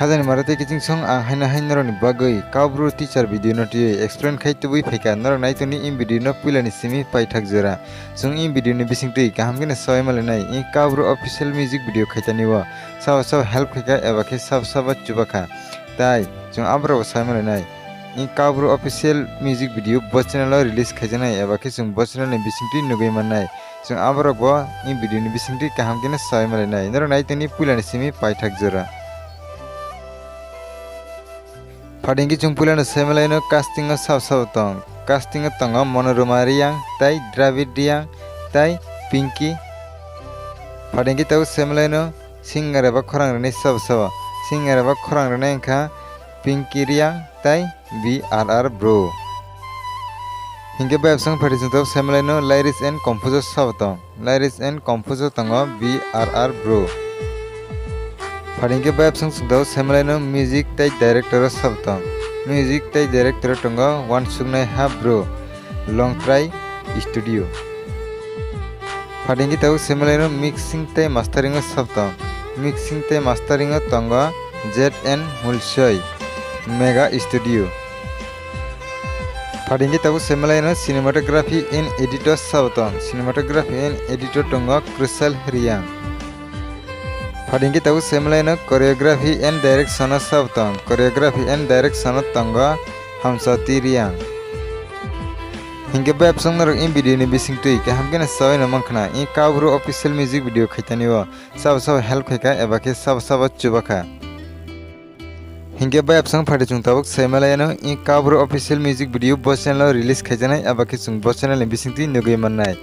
Khajani marate kiching song ang haina hainaroni bagoi Kaubru teacher video no tui explain khai tubui phaika norok naitoni in video no pilani simi paithak jora sung in video ni bising tui kaham gene soy male nai in Kaubru official music video khaitani wo saw help khaika eba khe sab chubakha tai sung abro soy male nai in Kaubru official music video bo channel release khaijanai eba khe sung bo channel ni bising tui nugui manai sung abro bo in video ni bising tui kaham gene soy male nai norok naitoni pilani simi paithak jora Padingki jungpulano semelaino casting saw tong casting tongo monoroma riyang tai Dravid riyang tai Pinky Padingki tau semelaino singer ba khorang rene saw singer ba khorang rene kha Pinky riyang tai BRR bro Hingga babsang padisung tau semelaino lyrics and composer saw tong lyrics and composer tongo BRR bro Padingke babsang sungdau semelaino music tai director sabtong music tai director tongo one sungnai ha bro long try studio Padingke tau semelaino mixing tai mastering sabtong mixing tai mastering tongo ZN Mulsoy mega studio Padingke tau semelaino cinematography and editor sabtong cinematography and editor tongo Crucial Riyang Padingki tau semelaino choreography and direction sabtong choreography and direction tongo Hamsati Riyang Hingga babsang narok in video ni bising tui ke hamgena sawi na mangkhana in Kaubru official music video khaitani wo sab help khaika eba ke sab chubakha Hingga babsang phade chung tabuk semelaino in Kaubru official music video bo channel release khaijanai eba ke chung bo channel ni bising tui nugui mannai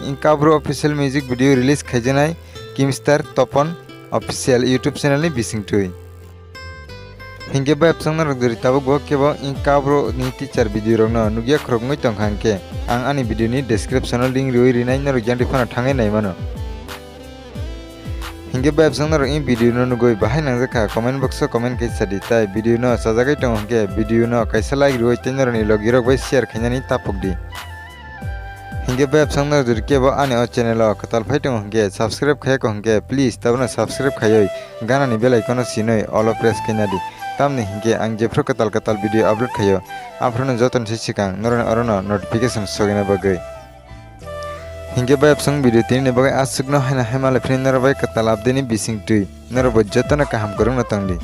in Kaubru official music video release khaijanai Kimstar Tapan official YouTube channel ni bising tui Hingga babsang narok duri tabuk bo kebo in Kaubru ni teacher video rok no nugya khorokmoi tongkhangke ang ani video ni description link rioi rinai narok jang difana thangai nai mano Hingga babsang narok in video no nugoi bahai nangjaka comment box comment kai sadi tai video no sajagai tongke video no kaisa like rioi tenor ni logirok bai share khainani tapokdi Hingga babsang narok duri kebo ani o channel o katal phai tongke subscribe khai kongke please tabna subscribe khayoi gana ni bell icon sinoi all press kainadi tamni hingge ang jefro katal video upload khayo afrono joton sikang norona notification sogena bagai Hingga babsang video tin ne bagai asukno haina hemala friend narabai katal update ni bising tui narabai jotona kaham korong na tangdi